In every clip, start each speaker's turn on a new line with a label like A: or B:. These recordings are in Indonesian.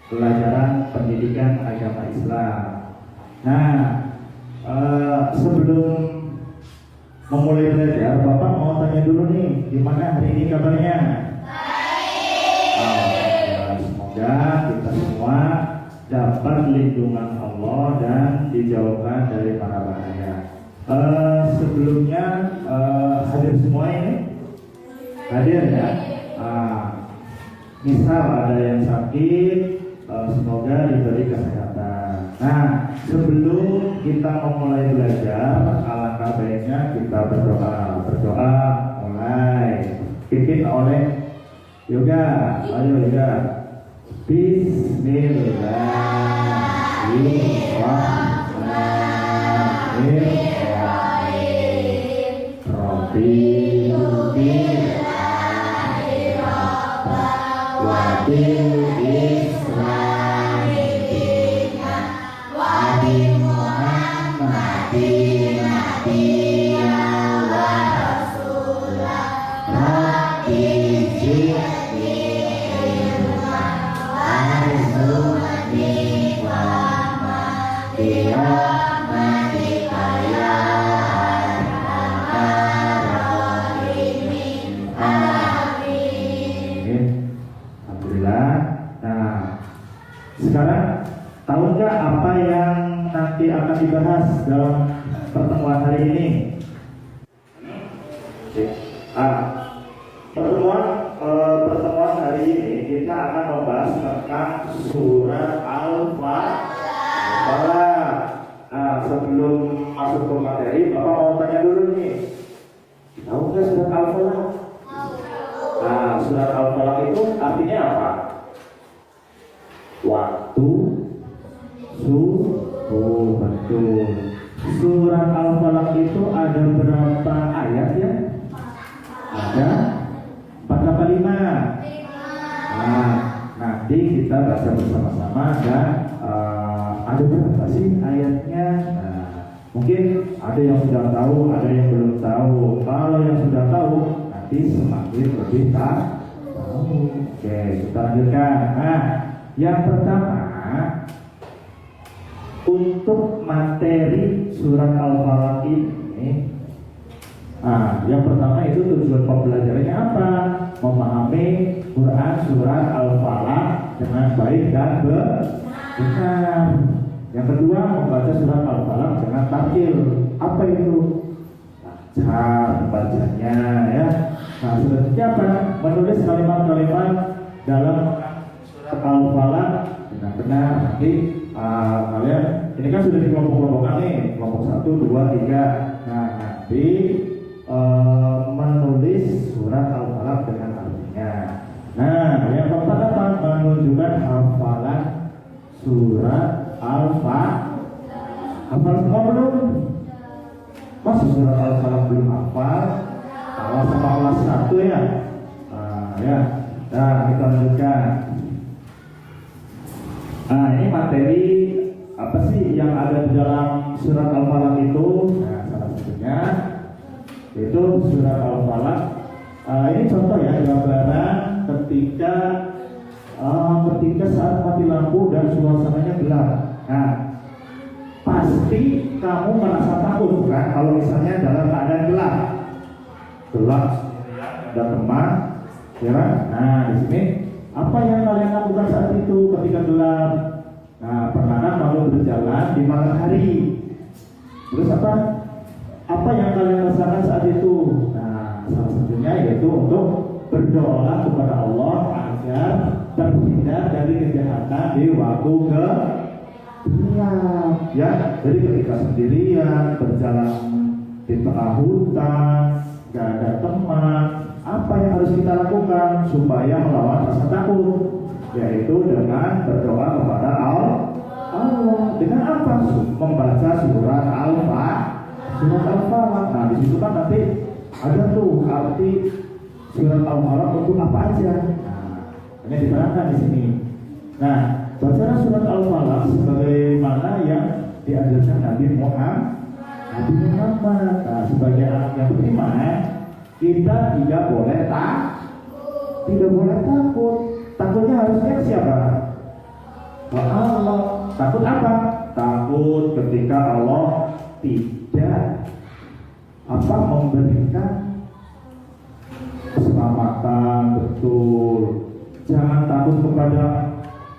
A: pelajaran pendidikan agama Islam. Nah, sebelum memulai belajar, Bapak mau tanya dulu nih, gimana hari ini kabarnya? Semoga kita semua dapat lindungan Allah dan dijauhkan dari para bahaya. Sebelumnya hadir semua ini? Hadir ya? Misal ada yang sakit, semoga diberi kesehatan. Nah, sebelum kita memulai belajar, alangkah baiknya kita berdoa. Berdoa mulai dipimpin oleh Yoga. Ayo Yoga. Bismillahirrahmanirrahim. Rabbil Sekarang tahu nggak apa yang nanti akan dibahas dalam pertemuan hari ini? Pertemuan hari ini kita akan membahas tentang surat Al-Falaq. Sebelum masuk ke materi, Bapak mau tanya dulu nih, tahu nggak surat Al-Falaq? Surat Al-Falaq itu artinya apa? Waktu subuh. Betul. Surat Al-Falaq itu ada berapa ayat ya? Ada 4 nanti kita baca bersama-sama dan ada berapa sih ayatnya? Mungkin ada yang sudah tahu, ada yang belum tahu. Kalau yang sudah tahu, nanti semakin lebih tahu. Oke, kita lanjutkan. Yang pertama, untuk materi surat Al-Falaq ini, yang pertama itu tujuan pembelajarannya apa? Memahami Quran surat Al-Falaq dengan baik dan benar. Yang kedua, membaca surat Al-Falaq dengan tartil. Apa itu? Lancar bacanya ya. Selanjutnya apa? Menulis kalimat-kalimat dalam Al-Falaq dengan benar. Nanti kalian ini kan sudah dikelompok-kelompokkan nih, kelompok 1, 2, 3. Nanti menulis surat Al-Falaq dengan artinya. Yang keempat apa? Menunjukkan hafalan surat Al-Falaq. Hafal semua belum? Masih surat Al-Falaq belum hafal? Awas sama kelas 1 ya. Kita lanjutkan. Ini materi apa sih yang ada di dalam surat Al-Falaq itu? Salah satunya itu surat Al-Falaq. Ini contoh ya, gambaran ketika saat mati lampu dan suasananya gelap. Pasti kamu merasa takut kan kalau misalnya dalam keadaan gelap, ada teman, ya kan? Di sini apa yang kalian lakukan saat itu ketika gelap? Pernahkah kamu berjalan di malam hari? Terus apa yang kalian rasakan saat itu? Salah satunya yaitu untuk berdoa kepada Allah agar terhindar dari kejahatan di waktu gelap. Ya, jadi ketika sendirian berjalan di tengah hutan, gak ada teman, apa yang harus kita lakukan supaya melawan rasa takut? Yaitu dengan berdoa kepada Allah. Dengan apa? Membaca surat Al-Falaq. Di situ kan nanti ada tuh arti surat Al-Falaq untuk apa aja. Ini diterangkan di sini. Baca surat Al-Falaq sebagaimana yang diajarkan Nabi Muhammad. Sebagai anak yang beriman, kita tidak boleh takut. Takutnya harusnya siapa? Takut apa? Takut ketika Allah tidak memberikan keselamatan. Betul. Jangan takut kepada,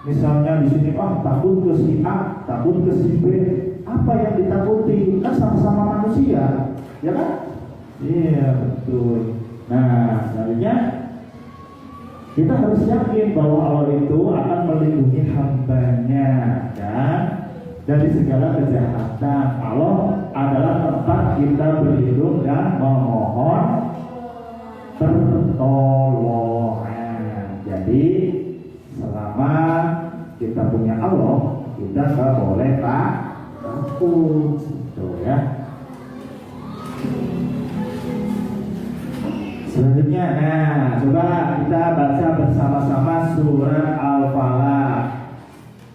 A: misalnya di sini takut ke si A, takut ke si B. Apa yang ditakuti? Kan sama-sama manusia, ya kan? Iya, betul. Nah, selanjutnya kita harus yakin bahwa Allah itu akan melindungi hambanya kan dari segala kejahatan. Allah adalah tempat kita berlindung dan memohon pertolongan. Jadi selama kita punya Allah, kita nggak boleh takut, gitu ya. Selanjutnya, coba kita baca bersama-sama surat Al-Falaq.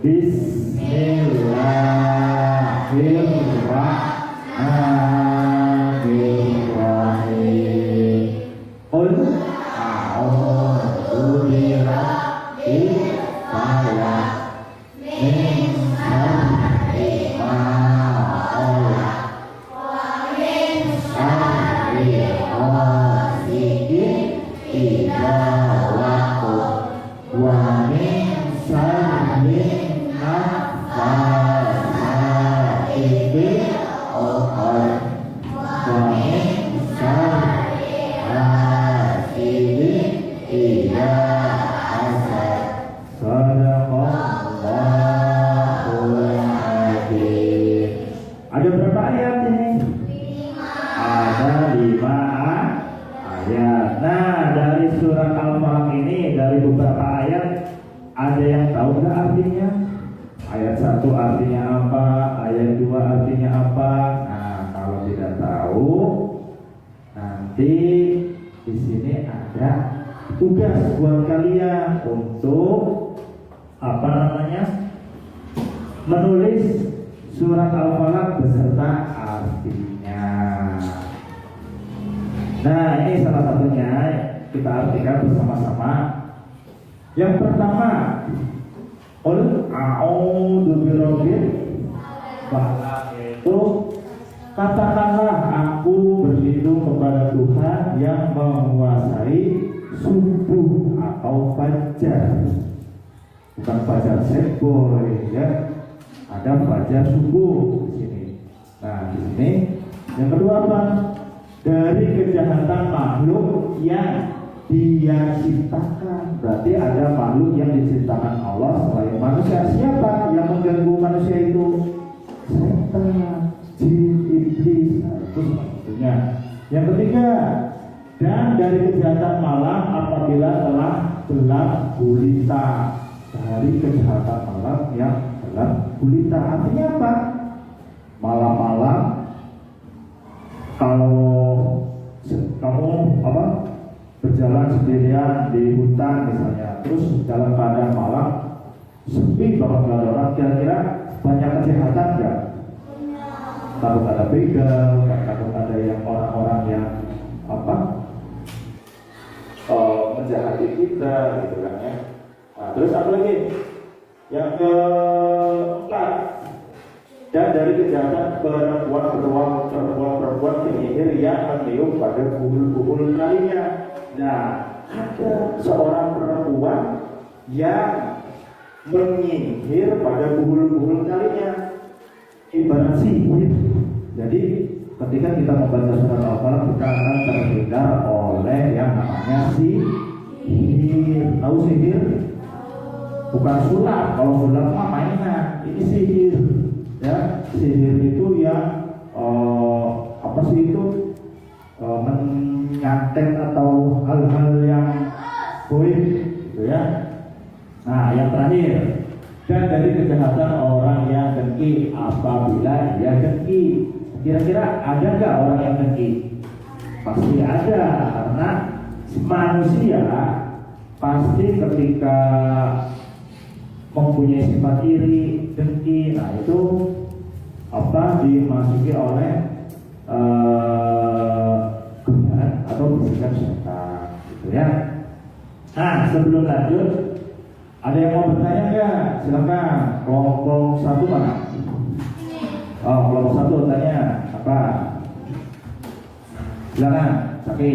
A: Bismillahirrahmanirrahim. Qul a'udzu birabbil falaq min syarri ma khalaq wa min syarri idza waqab wa min syarri naffasati fil 'uqad wa min syarri hasidin idza hasad. Shadaqallahul adzim. Ada berapa ayat ini? Ada 5 ayat. Nah, dari surat Al-Falaq ini, dari beberapa ayat, ada yang tahu nggak artinya? Ayat 1 artinya apa? Ayat 2 artinya apa? Nah, kalau tidak tahu, nanti di sini ada tugas buat kalian untuk menulis surat Al-Falaq beserta artinya. Nah, ini salah satunya kita artikan bersama-sama. Yang pertama, qul a'udzu birabbil falaq, itu katakanlah aku berlindung kepada Tuhan yang menguasai subuh atau fajar. Bukan fajar seboy ya. Ada fajar subuh di sini. Nah, di sini yang kedua apa? Dari kejahatan makhluk yang Dia ciptakan. Berarti ada makhluk yang diciptakan Allah selain manusia. Siapa yang mengganggu manusia itu? Setan, jin, iblis. Nah, itu maksudnya. Yang ketiga, dan dari kejahatan malam apabila telah gelap gulita. Dari kejahatan malam yang gelap gulita. Artinya apa? Malam-malam kalau kamu berjalan sendirian di hutan misalnya, terus dalam keadaan malam sepi banget, gak ada orang, kira-kira banyak kejahatan nggak? Takut ada begal, takut ada yang orang-orang yang menjahati kita gitu kan ya. Nah, terus apa lagi? Yang keempat, dan dari kejahatan perempuan penyihir yang meniup pada buhul kalinya. Nah, ada seorang perempuan yang menyihir pada buhul kalinya, ibarat sihir. Jadi ketika kita membaca surat Al-Falaq, kita akan terhindar oleh yang namanya sihir. Tahu sihir? Bukan sulap. Kalau sulap mah mainan, ini sihir. Ya, sihir itu yang menyantet atau hal-hal yang goib, gitu ya. Nah, yang terakhir, dan dari kejahatan orang yang dengki apabila dia dengki. Kira-kira ada nggak orang yang dengki? Pasti ada, karena manusia pasti ketika mempunyai sifat iri, dengki, nah itu dimasuki oleh godaan atau bisikan setan, gitu ya. Nah, sebelum lanjut, ada yang mau bertanya nggak? Silakan. kelompok satu mana? Oh, kelompok satu tanya apa? Silakan, Saki.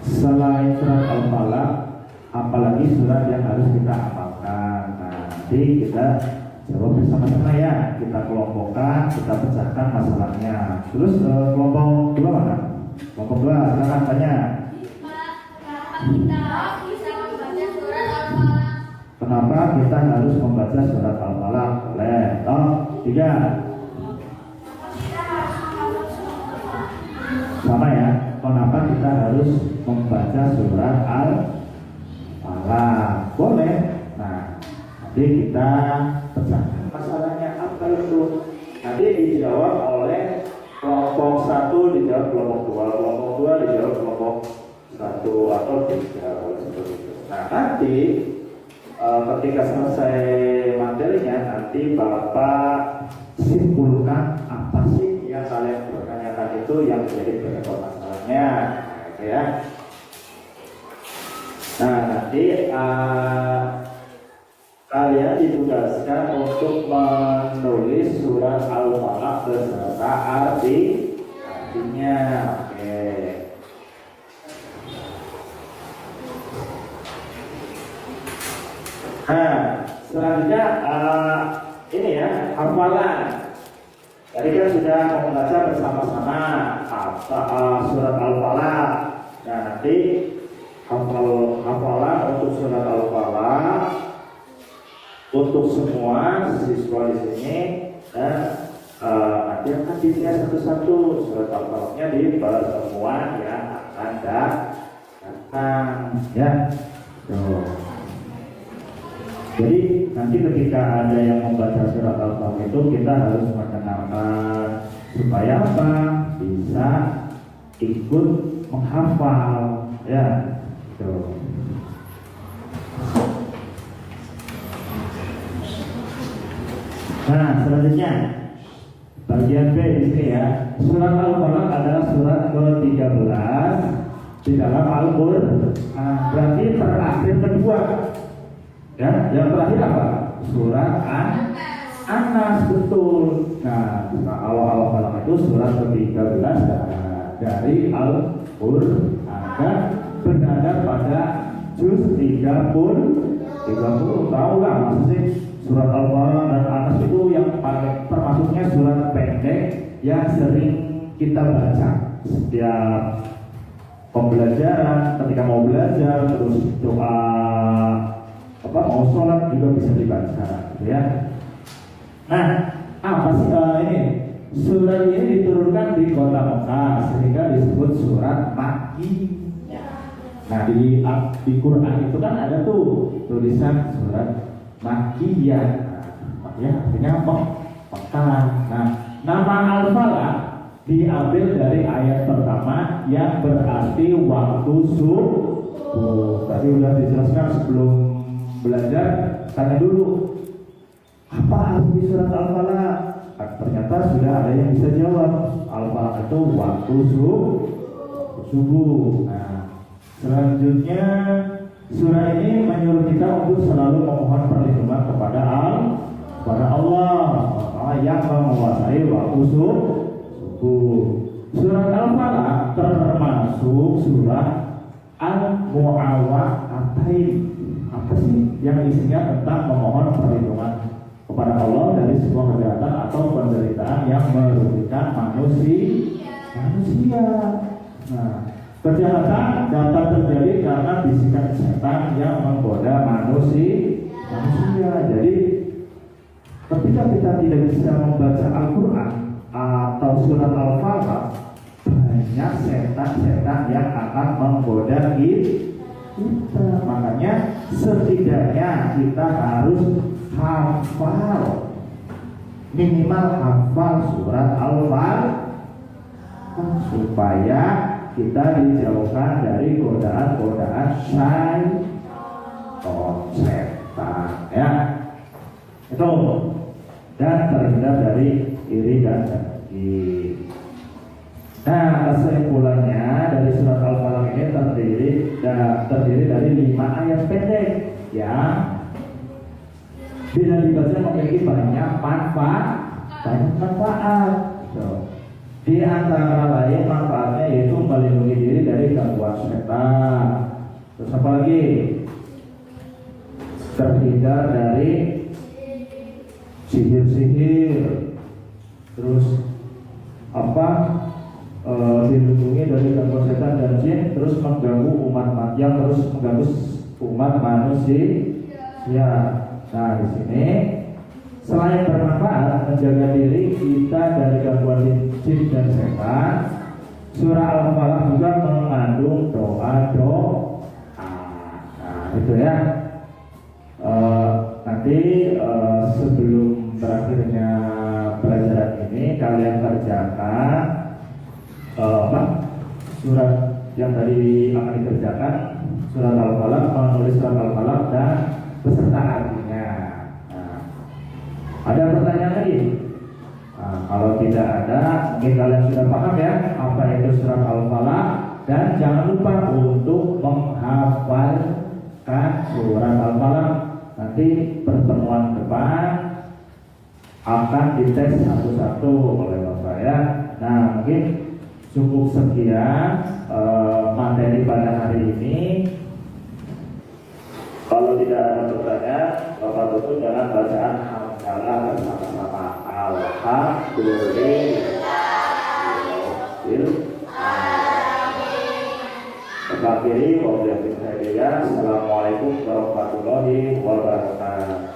A: Selain surat Al-Falaq, apalagi surat yang harus kita hafalkan. Nah, nanti kita jawab bersama-sama ya. Kita kelompokkan, kita pecahkan masalahnya. Terus kelompok dua mana? Kelompok dua, silakan tanya. Kenapa kita harus membaca surat Al-Falaq? Boleh. Tiga. Sama ya. Kenapa kita harus membaca surat Al-Falaq? Boleh. Nah, nanti kita pecahkan masalahnya apa itu. Nanti dijawab oleh kelompok satu, dijawab kelompok dua, kelompok dua dijawab kelompok satu atau tiga, seperti itu. Nah, nanti ketika selesai materinya, nanti Bapak simpulkan apa sih yang kalian pertanyakan itu yang menjadi penyebab masalahnya, ya. Nah, nanti kalian ditugaskan untuk menulis surat Al-Falaq beserta artinya. Oke. Nah, selanjutnya ini ya, hafalan. Tadi kan sudah membaca bersama-sama surat Al-Falaq. Nah, nanti hafalan untuk surat Al-Falaq untuk semua siswa di sini, dan nanti akan dilihat satu-satu surat Al-Falaqnya di pertemuan yang akan datang, ya. Jadi nanti ketika ada yang membaca surat Al-Falaq itu kita harus mendengarkan supaya apa? Bisa ikut menghafal, ya. Nah, selanjutnya bagian B di sini ya. Surat Al-Falaq adalah surat ke-13 di dalam Al-Qur'an. Berarti terakhir kedua. Ya, yang terakhir apa? Surat An-Nas, betul. Nah, awal-awal Falaq itu surat ke-13 dari Al-Qur'an, dan berada pada juz 30. Tahu lah maksudnya surat Al-Falaq dan An-Nas itu yang paling termasuknya surat pendek yang sering kita baca setiap pembelajaran, ketika mau belajar, terus doa mau sholat juga bisa dibaca, ya. Nah, apa sih ini? Surat ini diturunkan di kota Mekah sehingga disebut surat Makki. Nah, di Quran itu kan ada tuh tulisan surat Makkiyah. Ya, artinya Mekah. Nah, nama Al-Falaq diambil dari ayat pertama yang berarti waktu subuh. Tadi udah dijelaskan sebelum belajar, tanya dulu apa arti surat Al-Falaq. Ternyata sudah ada yang bisa jawab. Al-Falaq itu waktu subuh. Nah, selanjutnya surah ini menyuruh kita untuk selalu memohon perlindungan kepada Allah yang menguasai waktu subuh. Surat Al-Falaq termasuk surat Al-Mu'awwidhatain. Apa sih yang isinya tentang memohon perlindungan kepada Allah dari sebuah kejahatan atau penderitaan yang merugikan manusia. Nah, kejahatan dapat terjadi karena bisikan setan yang menggoda manusia. Jadi ketika kita tidak bisa membaca Al-Quran atau surat Al-Falaq, banyak setan-setan yang akan menggoda kita. Makanya setidaknya kita harus hafal, minimal hafal surat Al-Falaq supaya kita dijauhkan dari godaan-godaan setan, ya. Itu, dan terhindar dari iri dan dengki. Nah, kesimpulannya dari surat Al-Falaq ini terdiri terdiri dari 5 ayat pendek yang bila dibaca memiliki banyak manfaat. So, di antara lain manfaatnya yaitu melindungi diri dari gangguan setan. Terus apa lagi? Terhindar dari sihir-sihir. Terus apa? Dilindungi dari gangguan setan dan jin. Terus mengganggu umat manusia. Ya. Nah, di sini selain bermanfaat menjaga diri kita dari gangguan jin dan setan, surah Al-Falaq juga mengandung doa-doa. Nah, itu ya. Nanti sebelum berakhirnya pelajaran ini kalian kerjakan surat yang tadi akan dikerjakan, surat Al-Falaq, menulis surat Al-Falaq dan beserta artinya. Nah, ada pertanyaan lagi? Nah, kalau tidak ada, mungkin kalian sudah paham ya apa itu surat Al-Falaq, dan jangan lupa untuk menghafalkan surat Al-Falaq. Nanti pertemuan depan akan dites satu-satu oleh Bapak ya. Nah, mungkin cukup sekian materi pada hari ini. Kalau tidak ada pertanyaan, Bapak tutup dengan bacaan hamdalah bersama-sama. Assalamualaikum warahmatullahi wabarakatuh.